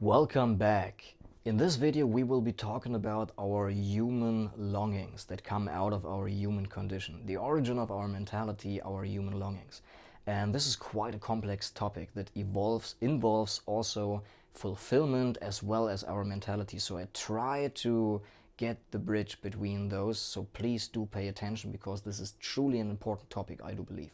Welcome back. In this video we will be talking about our human longings that come out of our human condition, the origin of our mentality, our human longings. And this is quite a complex topic that involves also fulfillment as well as our mentality. So I try to get the bridge between those, so please do pay attention because this is truly an important topic, I do believe.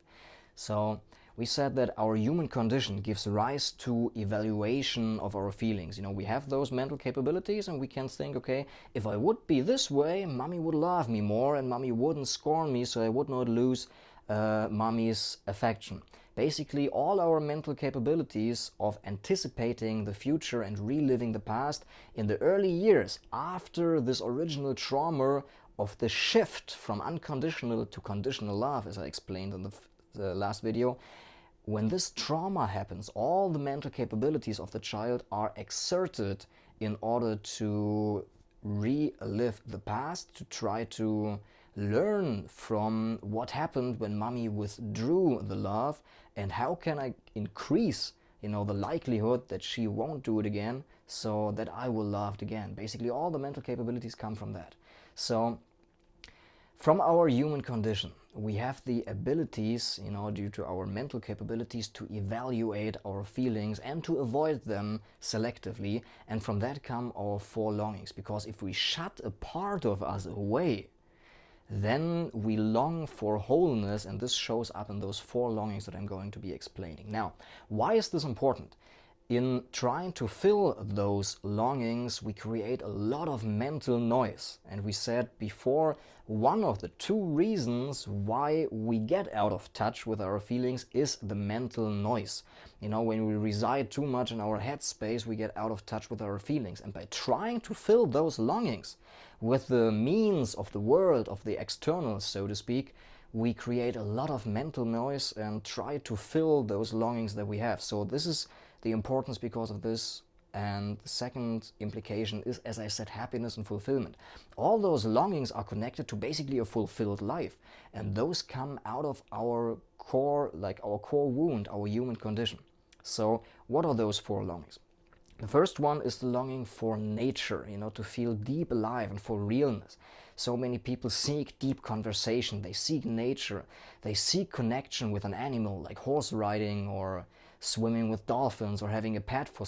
So we said that our human condition gives rise to evaluation of our feelings. We have those mental capabilities and we can think, okay, if I would be this way, mommy would love me more and mommy wouldn't scorn me, so I would not lose mommy's affection. Basically, all our mental capabilities of anticipating the future and reliving the past in the early years after this original trauma of the shift from unconditional to conditional love, as I explained in the last video. When this trauma happens, all the mental capabilities of the child are exerted in order to relive the past, to try to learn from what happened when mommy withdrew the love and how can I increase the likelihood that she won't do it again so that I will love it again. Basically all the mental capabilities come from that. So from our human condition, we have the abilities, due to our mental capabilities, to evaluate our feelings and to avoid them selectively. And from that come our four longings. Because if we shut a part of us away, then we long for wholeness, and this shows up in those four longings that I'm going to be explaining. Now, why is this important? In trying to fill those longings, we create a lot of mental noise. And we said before, one of the two reasons why we get out of touch with our feelings is the mental noise. When we reside too much in our headspace, we get out of touch with our feelings. And by trying to fill those longings with the means of the world, of the external, so to speak, we create a lot of mental noise and try to fill those longings that we have. So this is the importance because of this. And the second implication is, as I said, happiness and fulfillment. All those longings are connected to basically a fulfilled life. And those come out of our core, like our core wound, our human condition. So what are those four longings? The first one is the longing for nature, to feel deep alive and for realness. So many people seek deep conversation, they seek nature, they seek connection with an animal like horse riding or swimming with dolphins or having a pet of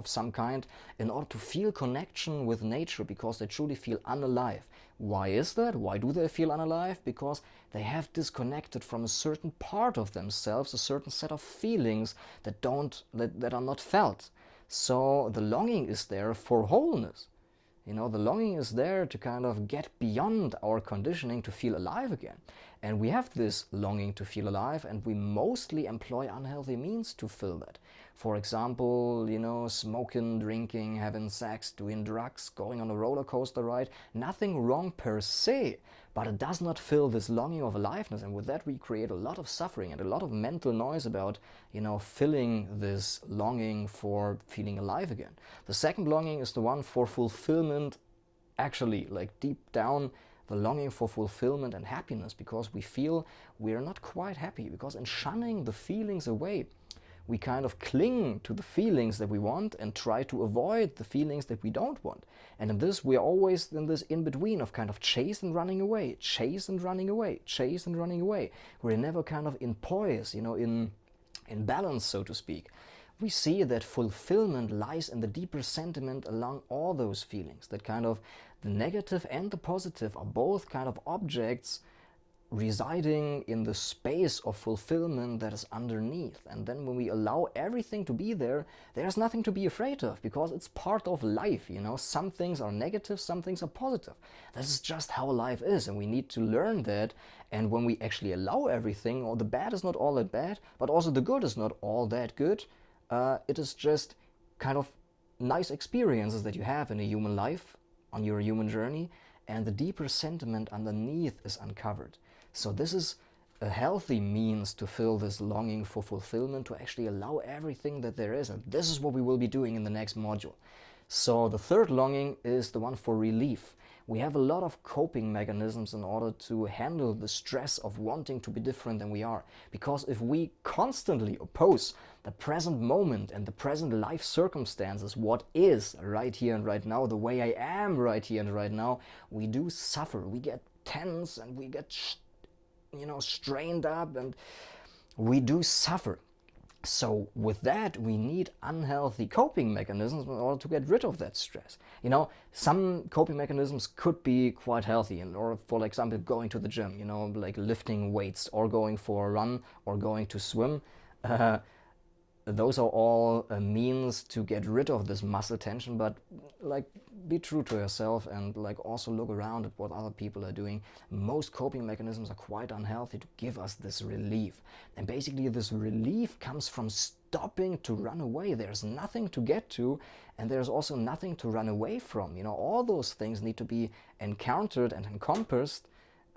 some kind in order to feel connection with nature because they truly feel unalive. Why is that? Why do they feel unalive? Because they have disconnected from a certain part of themselves, a certain set of feelings that are not felt. So the longing is there for wholeness. The longing is there to kind of get beyond our conditioning to feel alive again. And we have this longing to feel alive, and we mostly employ unhealthy means to fill that. For example, smoking, drinking, having sex, doing drugs, going on a roller coaster ride. Nothing wrong per se, but it does not fill this longing of aliveness. And with that we create a lot of suffering and a lot of mental noise about, filling this longing for feeling alive again. The second longing is the one for fulfillment, actually, like deep down, the longing for fulfillment and happiness, because we feel we're not quite happy, because in shunning the feelings away, we kind of cling to the feelings that we want and try to avoid the feelings that we don't want. And in this, we are always in this in-between of kind of chase and running away, chase and running away, chase and running away. We're never kind of in poise, in balance, so to speak. We see that fulfillment lies in the deeper sentiment along all those feelings, that kind of the negative and the positive are both kind of objects residing in the space of fulfillment that is underneath. And then when we allow everything to be there, there's nothing to be afraid of because it's part of life. Some things are negative, some things are positive. This is just how life is, and we need to learn that. And when we actually allow everything, or the bad is not all that bad, but also the good is not all that good, it is just kind of nice experiences that you have in a human life, on your human journey, and the deeper sentiment underneath is uncovered. So this is a healthy means to fill this longing for fulfillment, to actually allow everything that there is. And this is what we will be doing in the next module. So the third longing is the one for relief. We have a lot of coping mechanisms in order to handle the stress of wanting to be different than we are. Because if we constantly oppose the present moment and the present life circumstances, what is right here and right now, the way I am right here and right now, we do suffer. We get tense and we get, strained up, and we do suffer. So with that, we need unhealthy coping mechanisms in order to get rid of that stress. Some coping mechanisms could be quite healthy, or for example, going to the gym, like lifting weights or going for a run or going to swim. Those are all means to get rid of this muscle tension, but like be true to yourself and like also look around at what other people are doing. Most coping mechanisms are quite unhealthy to give us this relief. And basically this relief comes from stopping to run away. There's nothing to get to, and there's also nothing to run away from. All those things need to be encountered and encompassed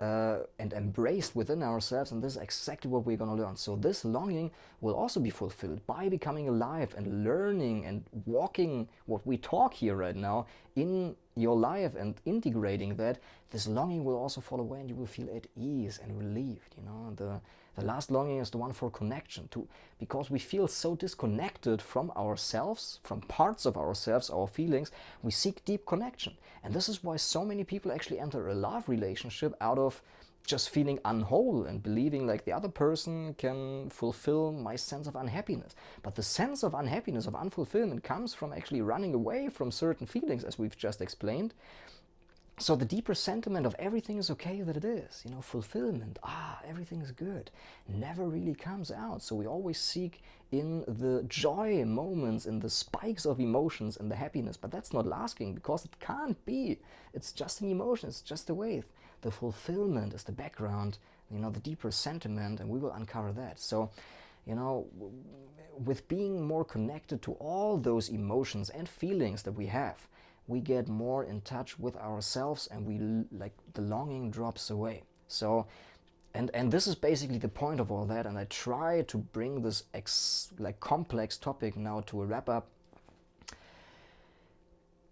and embraced within ourselves, and this is exactly what we're going to learn. So this longing will also be fulfilled by becoming alive and learning and walking what we talk here right now in your life and integrating that. This longing will also fall away and you will feel at ease and relieved. The last longing is the one for connection, because we feel so disconnected from ourselves, from parts of ourselves, our feelings. We seek deep connection. And this is why so many people actually enter a love relationship out of just feeling unwhole and believing like the other person can fulfill my sense of unhappiness. But the sense of unhappiness, of unfulfillment, comes from actually running away from certain feelings, as we've just explained. So the deeper sentiment of everything is okay that it is, fulfillment, everything is good, never really comes out. So we always seek in the joy moments, in the spikes of emotions and the happiness, but that's not lasting because it can't be. It's just an emotion, it's just a wave. The fulfillment is the background, the deeper sentiment, and we will uncover that. So, with being more connected to all those emotions and feelings that we have, we get more in touch with ourselves, and the longing drops away. So, and this is basically the point of all that, and I try to bring this complex topic now to a wrap up.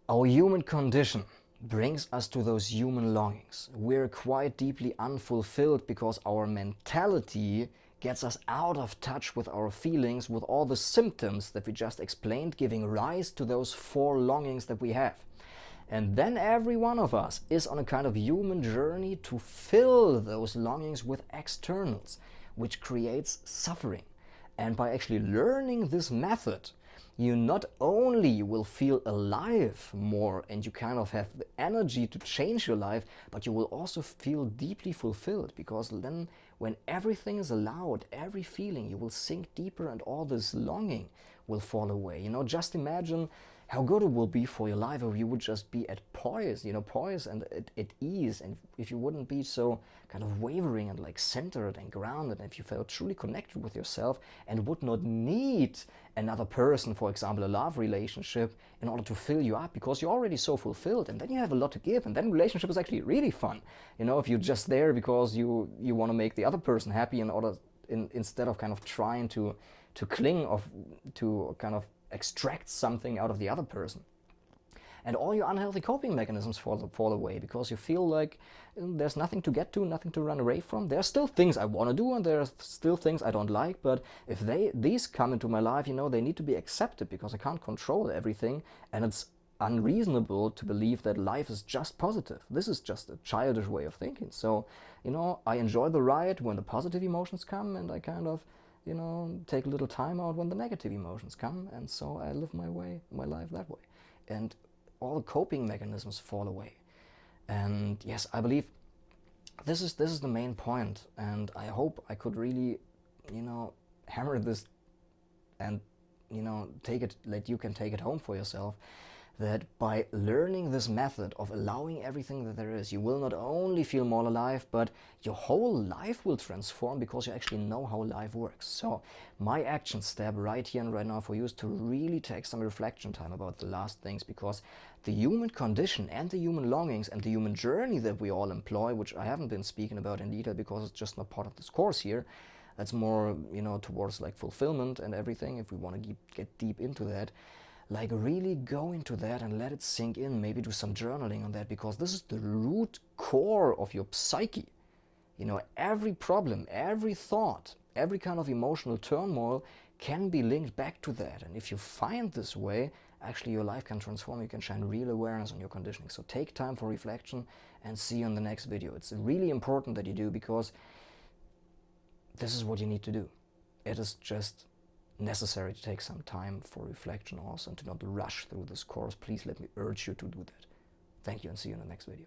Our human condition brings us to those human longings. We're quite deeply unfulfilled because our mentality gets us out of touch with our feelings, with all the symptoms that we just explained, giving rise to those 4 longings that we have. And then every one of us is on a kind of human journey to fill those longings with externals, which creates suffering. And by actually learning this method, you not only will feel alive more and you kind of have the energy to change your life, but you will also feel deeply fulfilled, because then when everything is allowed, every feeling, you will sink deeper and all this longing will fall away. Just imagine how good it will be for your life if you would just be at poise, poise and at ease, and if you wouldn't be so kind of wavering and centered and grounded, and if you felt truly connected with yourself and would not need another person, for example, a love relationship, in order to fill you up, because you're already so fulfilled, and then you have a lot to give, and then relationship is actually really fun. If you're just there because you want to make the other person happy instead of kind of trying to cling to kind of extract something out of the other person. And all your unhealthy coping mechanisms fall away, because you feel like there's nothing to get to, nothing to run away from. There are still things I want to do, and there are still things I don't like, but if these come into my life, they need to be accepted, because I can't control everything, and it's unreasonable to believe that life is just positive. This is just a childish way of thinking. So, I enjoy the ride when the positive emotions come, and I kind of take a little time out when the negative emotions come, and so I live my life that way. And all the coping mechanisms fall away. And yes, I believe this is the main point, and I hope I could really, hammer this and, take it, that you can take it home for yourself, that by learning this method of allowing everything that there is, you will not only feel more alive, but your whole life will transform, because you actually know how life works. So my action step right here and right now for you is to really take some reflection time about the last things, because the human condition and the human longings and the human journey that we all employ, which I haven't been speaking about in detail because it's just not part of this course here, that's more, towards fulfillment and everything, if we want to get deep into that. Really go into that and let it sink in, maybe do some journaling on that, because this is the root core of your psyche. Every problem, every thought, every kind of emotional turmoil can be linked back to that. And if you find this way, actually your life can transform. You can shine real awareness on your conditioning. So take time for reflection and see you in the next video. It's really important that you do, because this is what you need to do. It is just necessary to take some time for reflection also, and to not rush through this course. Please let me urge you to do that. Thank you, and see you in the next video.